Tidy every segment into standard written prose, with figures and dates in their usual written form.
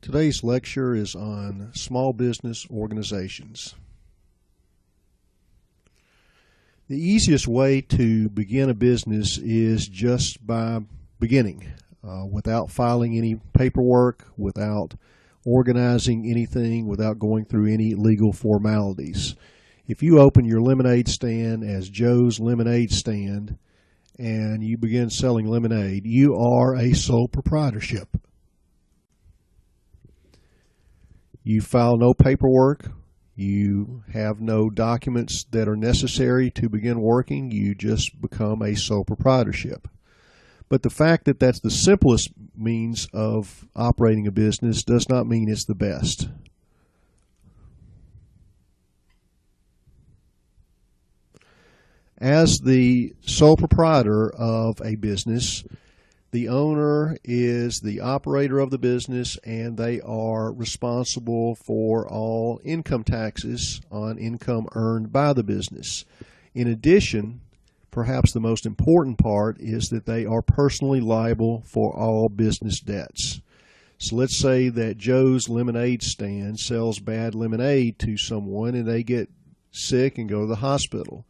Today's lecture is on small business organizations. The easiest way to begin a business is just by beginning, without filing any paperwork, without organizing anything, without going through any legal formalities. If you open your lemonade stand as Joe's Lemonade Stand and you begin selling lemonade, you are a sole proprietorship. You file no paperwork. You have no documents that are necessary to begin working. You just become a sole proprietorship. But the fact that that's the simplest means of operating a business does not mean it's the best. As the sole proprietor of a business, the owner is the operator of the business, and they are responsible for all income taxes on income earned by the business. In addition, perhaps the most important part is that they are personally liable for all business debts. So let's say that Joe's Lemonade Stand sells bad lemonade to someone and they get sick and go to the hospital.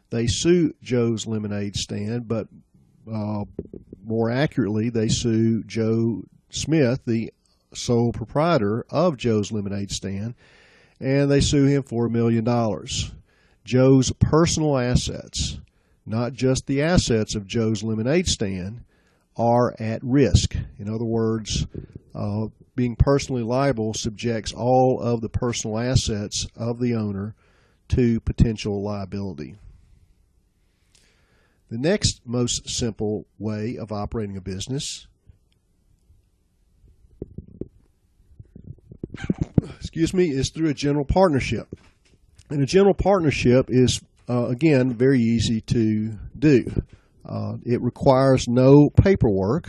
They sue Joe's Lemonade Stand, but more accurately, they sue Joe Smith, the sole proprietor of Joe's Lemonade Stand, and they sue him for $1 million. Joe's personal assets, not just the assets of Joe's Lemonade Stand, are at risk. In other words, being personally liable subjects all of the personal assets of the owner to potential liability. The next most simple way of operating a business is through a general partnership. And a general partnership is, again, very easy to do. It requires no paperwork.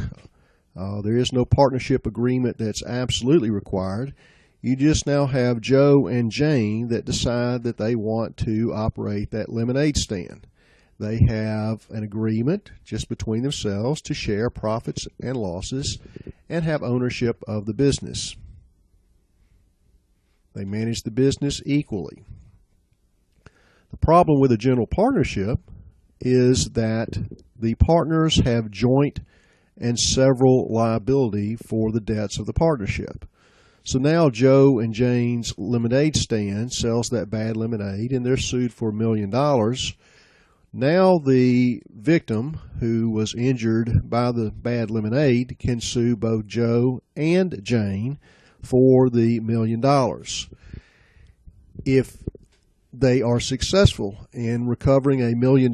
There is no partnership agreement that's absolutely required. You just now have Joe and Jane that decide that they want to operate that lemonade stand. They have an agreement just between themselves to share profits and losses and have ownership of the business. They manage the business equally. The problem with a general partnership is that the partners have joint and several liability for the debts of the partnership. So now Joe and Jane's Lemonade Stand sells that bad lemonade and they're sued for $1 million. Now the victim who was injured by the bad lemonade can sue both Joe and Jane for the $1 million. If they are successful in recovering a $1 million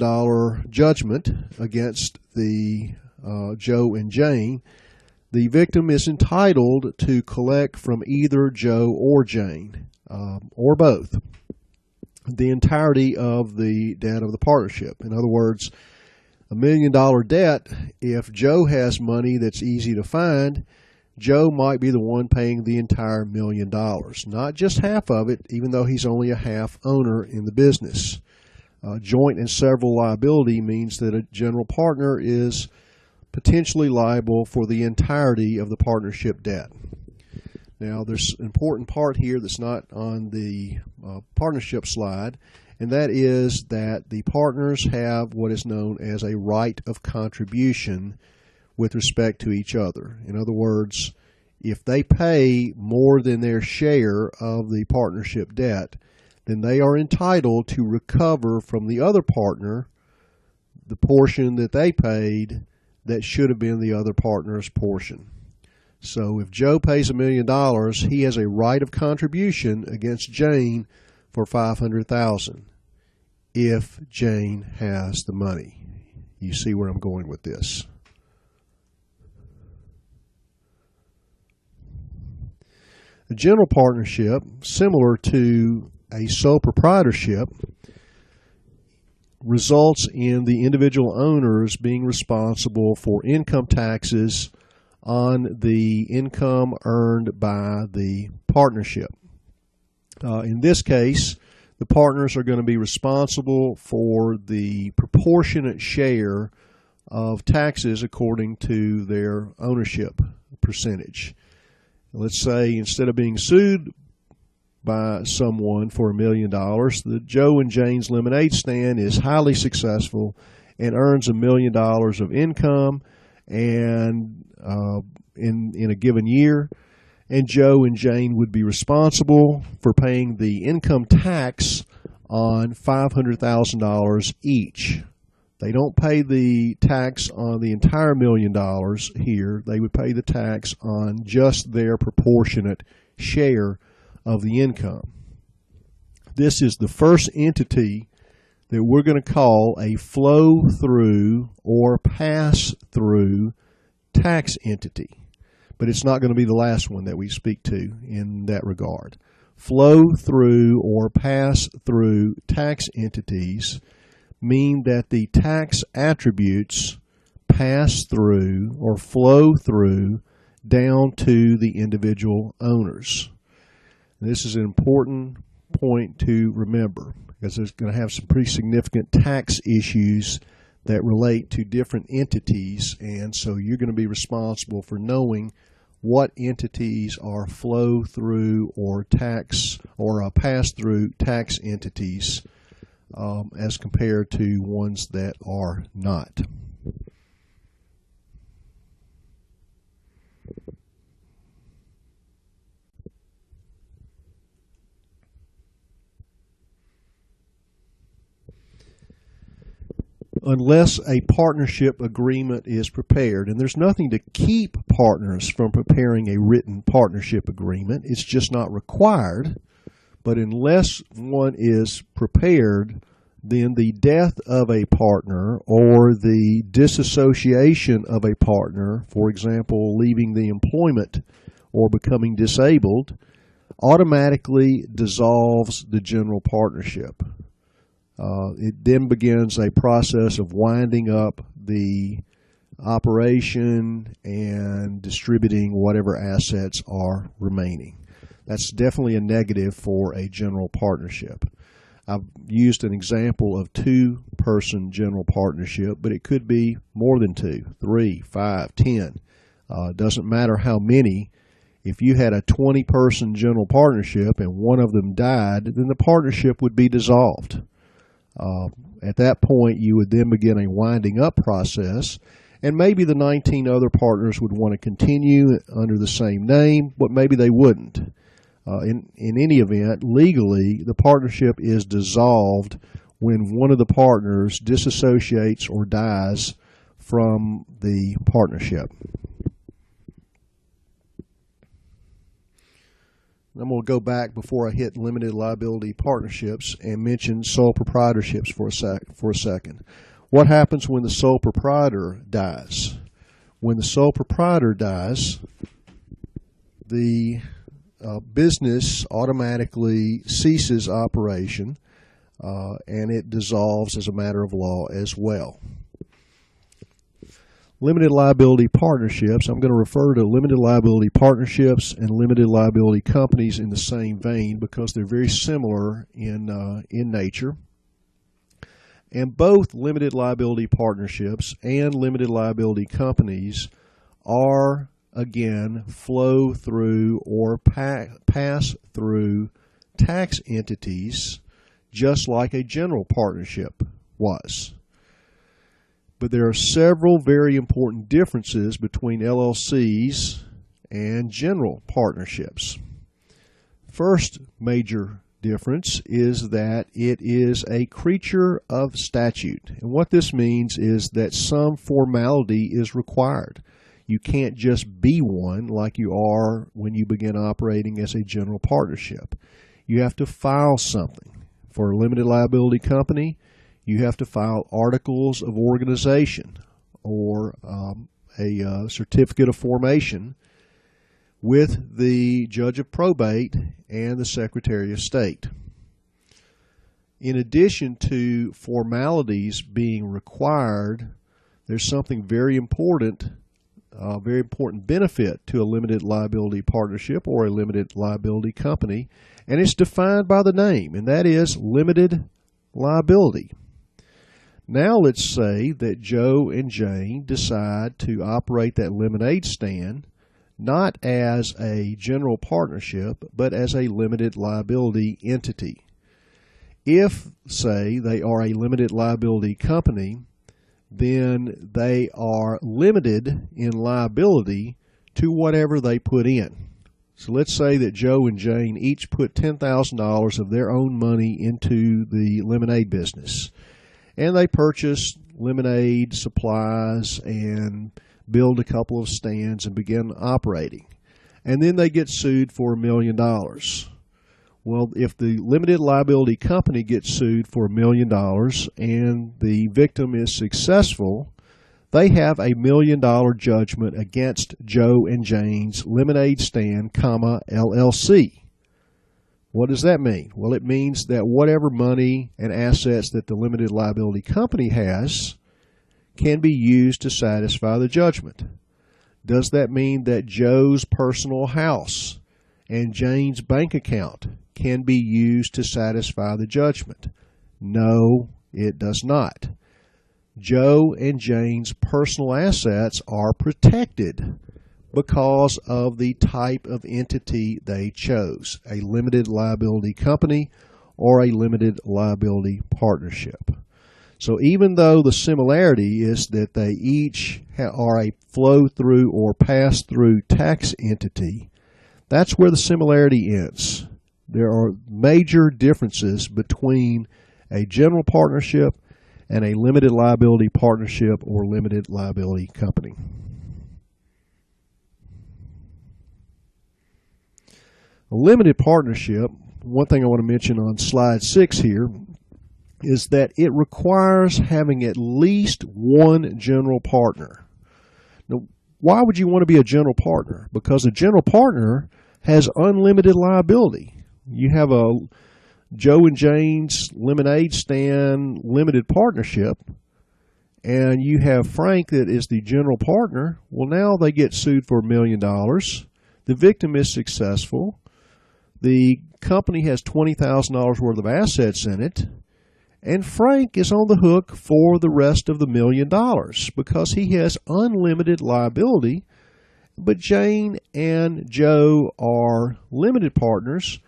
judgment against the Joe and Jane, the victim is entitled to collect from either Joe or Jane, or both, the entirety of the debt of the partnership. In other words, $1 million debt, if Joe has money that's easy to find, Joe might be the one paying the entire $1 million, not just half of it, even though he's only a half owner in the business. Joint and several liability means that a general partner is potentially liable for the entirety of the partnership debt. Now, there's an important part here that's not on the partnership slide, and that is that the partners have what is known as a right of contribution with respect to each other. In other words, if they pay more than their share of the partnership debt, then they are entitled to recover from the other partner the portion that they paid that should have been the other partner's portion. So if Joe pays $1 million, he has a right of contribution against Jane for $500,000 if Jane has the money. You see where I'm going with this. A general partnership, similar to a sole proprietorship, results in the individual owners being responsible for income taxes on the income earned by the partnership. In this case, the partners are going to be responsible for the proportionate share of taxes according to their ownership percentage. Let's say instead of being sued by someone for $1 million, the Joe and Jane's lemonade stand is highly successful and earns $1 million of income and in a given year. And Joe and Jane would be responsible for paying the income tax on $500,000 each. They don't pay the tax on the entire $1 million here. They would pay the tax on just their proportionate share of the income. This is the first entity that we're going to call a flow-through or pass-through tax entity. But it's not going to be the last one that we speak to in that regard. Flow-through or pass-through tax entities mean that the tax attributes pass through or flow through down to the individual owners. This is an important point to remember because there's going to have some pretty significant tax issues that relate to different entities, and so you're going to be responsible for knowing what entities are flow through or tax or pass through tax entities as compared to ones that are not. Unless a partnership agreement is prepared, and there's nothing to keep partners from preparing a written partnership agreement, it's just not required. But unless one is prepared, then the death of a partner or the disassociation of a partner, for example, leaving the employment or becoming disabled, automatically dissolves the general partnership. It then begins a process of winding up the operation and distributing whatever assets are remaining. That's definitely a negative for a general partnership. I've used an example of two-person general partnership, but it could be more than 2, 3, 5, 10. It doesn't matter how many. If you had a 20-person general partnership and one of them died, then the partnership would be dissolved. At that point, you would then begin a winding up process, and maybe the 19 other partners would want to continue under the same name, but maybe they wouldn't. In any event, legally, the partnership is dissolved when one of the partners disassociates or dies from the partnership. I'm going to go back before I hit limited liability partnerships and mention sole proprietorships for a second. What happens when the sole proprietor dies? When the sole proprietor dies, the business automatically ceases operation and it dissolves as a matter of law as well. Limited liability partnerships, I'm going to refer to limited liability partnerships and limited liability companies in the same vein because they're very similar in nature. And both limited liability partnerships and limited liability companies are, again, flow through or pass through tax entities just like a general partnership was. But there are several very important differences between LLCs and general partnerships. First major difference is that it is a creature of statute. And what this means is that some formality is required. You can't just be one like you are when you begin operating as a general partnership. You have to file something. For a limited liability company, you have to file articles of organization or a certificate of formation with the judge of probate and the Secretary of State. In addition to formalities being required, there's something very important benefit to a limited liability partnership or a limited liability company, and it's defined by the name, and that is limited liability. Now let's say that Joe and Jane decide to operate that lemonade stand not as a general partnership, but as a limited liability entity. If, say, they are a limited liability company, then they are limited in liability to whatever they put in. So let's say that Joe and Jane each put $10,000 of their own money into the lemonade business. And they purchased lemonade supplies and build a couple of stands and begin operating. And then they get sued for $1 million. Well, if the limited liability company gets sued for $1 million and the victim is successful, they have a $1 million judgment against Joe and Jane's Lemonade Stand, LLC. What does that mean? Well, it means that whatever money and assets that the limited liability company has can be used to satisfy the judgment. Does that mean that Joe's personal house and Jane's bank account can be used to satisfy the judgment? No, it does not. Joe and Jane's personal assets are protected because of the type of entity they chose, a limited liability company or a limited liability partnership. So even though the similarity is that they each are a flow-through or pass-through tax entity, that's where the similarity ends. There are major differences between a general partnership and a limited liability partnership or limited liability company. A limited partnership, one thing I want to mention on slide 6 here, is that it requires having at least one general partner. Now, why would you want to be a general partner? Because a general partner has unlimited liability. You have a Joe and Jane's Lemonade Stand limited partnership, and you have Frank that is the general partner. Well, now they get sued for $1 million. The victim is successful. The company has $20,000 worth of assets in it, and Frank is on the hook for the rest of the $1 million because he has unlimited liability, but Jane and Joe are limited partners,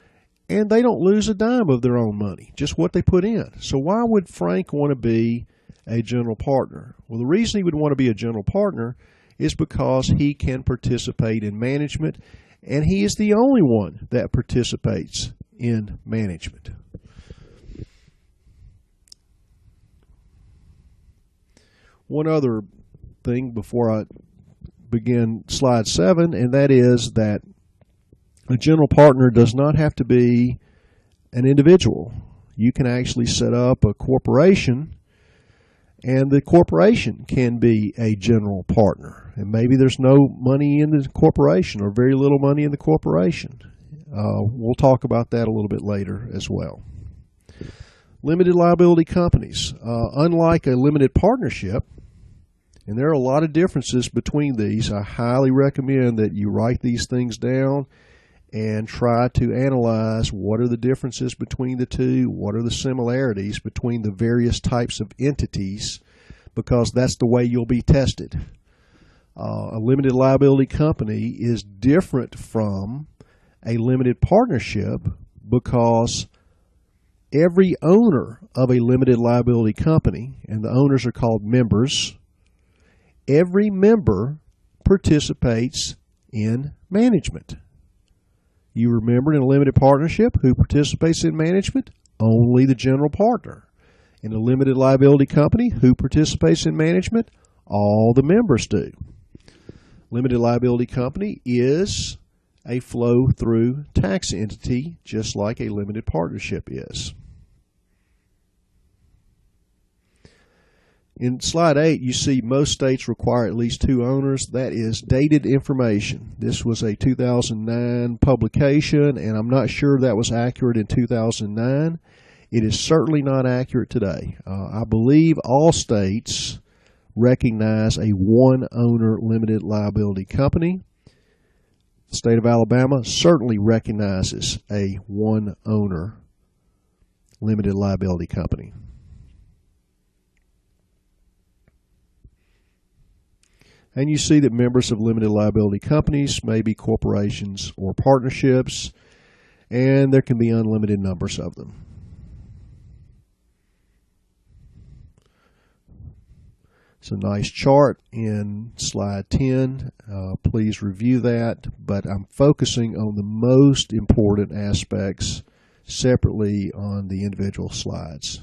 and they don't lose a dime of their own money, just what they put in. So why would Frank want to be a general partner? Well, the reason he would want to be a general partner is because he can participate in management, and he is the only one that participates in management. One other thing before I begin slide 7, and that is that a general partner does not have to be an individual. You can actually set up a corporation, and the corporation can be a general partner. And maybe there's no money in the corporation or very little money in the corporation. We'll talk about that a little bit later as well. Limited liability companies. Unlike a limited partnership, and there are a lot of differences between these, I highly recommend that you write these things down and try to analyze what are the differences between the two, what are the similarities between the various types of entities, because that's the way you'll be tested. A limited liability company is different from a limited partnership because every owner of a limited liability company, and the owners are called members, every member participates in management. You remember, in a limited partnership, who participates in management? Only the general partner. In a limited liability company, who participates in management? All the members do. Limited liability company is a flow-through tax entity, just like a limited partnership is. In slide 8, you see most states require at least 2 owners. That is dated information. This was a 2009 publication, and I'm not sure that was accurate in 2009. It is certainly not accurate today. I believe all states recognize a one-owner limited liability company. The state of Alabama certainly recognizes a one-owner limited liability company. And you see that members of limited liability companies may be corporations or partnerships, and there can be unlimited numbers of them. It's a nice chart in slide 10. Please review that, but I'm focusing on the most important aspects separately on the individual slides.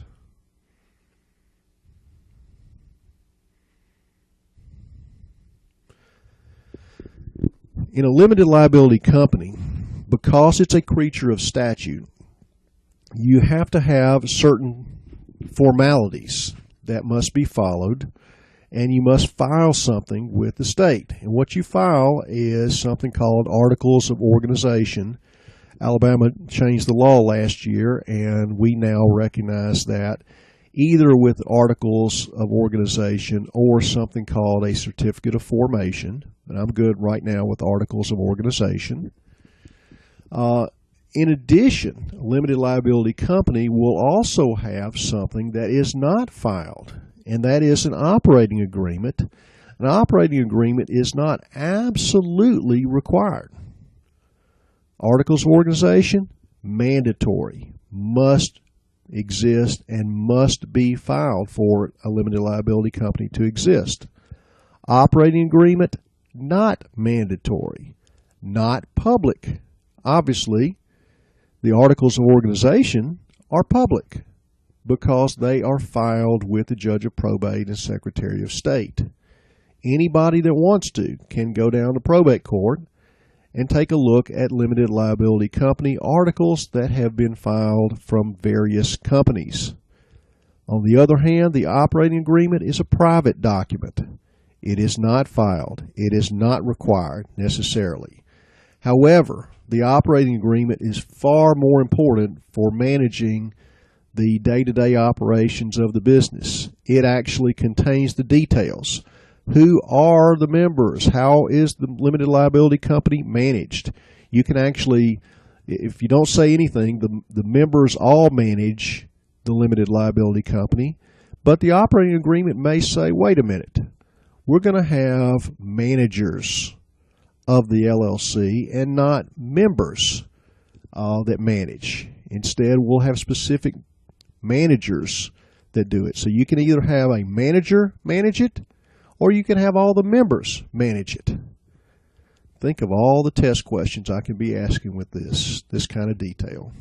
In a limited liability company, because it's a creature of statute, you have to have certain formalities that must be followed, and you must file something with the state. And what you file is something called Articles of Organization. Alabama changed the law last year, and we now recognize that either with Articles of Organization or something called a Certificate of Formation. And I'm good right now with Articles of Organization. In addition, a limited liability company will also have something that is not filed, and that is an operating agreement. An operating agreement is not absolutely required. Articles of Organization, mandatory, must exist and must be filed for a limited liability company to exist. Operating agreement, not mandatory, not public. Obviously, the Articles of Organization are public because they are filed with the Judge of Probate and Secretary of State. Anybody that wants to can go down to probate court and take a look at limited liability company articles that have been filed from various companies. On the other hand, the operating agreement is a private document. It is not filed. It is not required necessarily. However, the operating agreement is far more important for managing the day-to-day operations of the business. It actually contains the details. Who are the members? How is the limited liability company managed? You can actually, if you don't say anything, the members all manage the limited liability company, but the operating agreement may say, wait a minute, we're going to have managers of the LLC and not members that manage. Instead, we'll have specific managers that do it. So you can either have a manager manage it, or you can have all the members manage it. Think of all the test questions I can be asking with this kind of detail.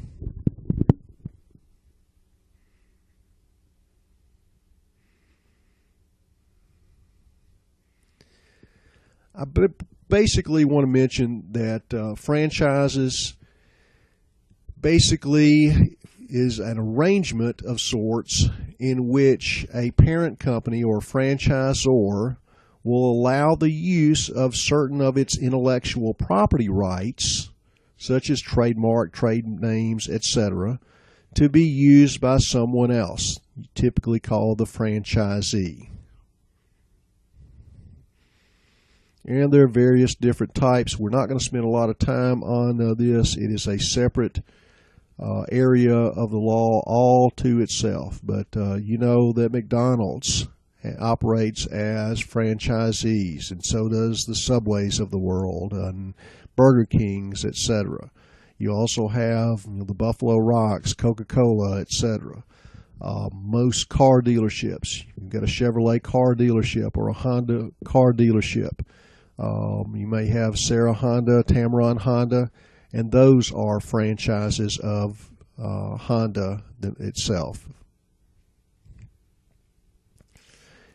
I basically want to mention that franchises basically is an arrangement of sorts in which a parent company or franchisor will allow the use of certain of its intellectual property rights, such as trademark, trade names, etc., to be used by someone else, typically called the franchisee. And there are various different types. We're not going to spend a lot of time on this. It is a separate area of the law all to itself. But you know that McDonald's operates as franchisees, and so does the Subways of the world, and Burger Kings, etc. You also have the Buffalo Rocks, Coca-Cola, etc. Most car dealerships, you've got a Chevrolet car dealership or a Honda car dealership. You may have Sarah Honda, Tameron Honda, and those are franchises of Honda itself.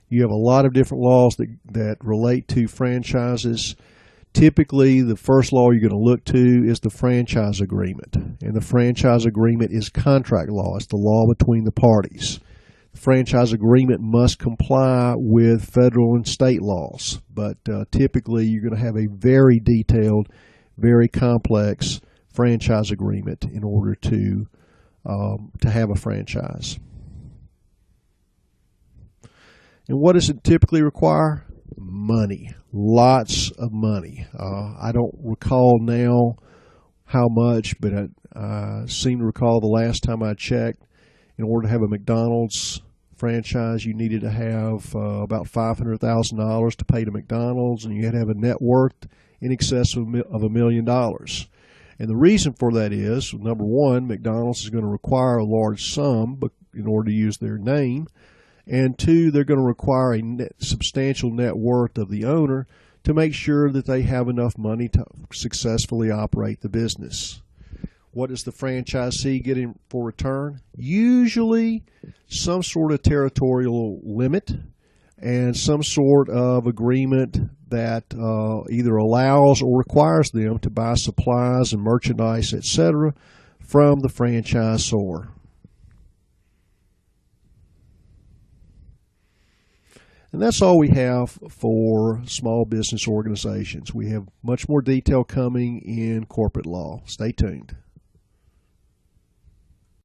You have a lot of different laws that relate to franchises. Typically, the first law you're going to look to is the franchise agreement. And the franchise agreement is contract law. It's the law between the parties. The franchise agreement must comply with federal and state laws. But typically, you're going to have a very detailed, very complex franchise agreement in order to have a franchise. And what does it typically require? Money. Lots of money. I don't recall now how much, but I seem to recall the last time I checked, in order to have a McDonald's franchise, you needed to have about $500,000 to pay to McDonald's, and you had to have a net worth in excess of $1 million. And the reason for that is, number one, McDonald's is going to require a large sum in order to use their name. And two, they're going to require a substantial net worth of the owner to make sure that they have enough money to successfully operate the business. What does the franchisee get in for return? Usually some sort of territorial limit and some sort of agreement that either allows or requires them to buy supplies and merchandise, etc., from the franchisor. And that's all we have for small business organizations. We have much more detail coming in corporate law. Stay tuned.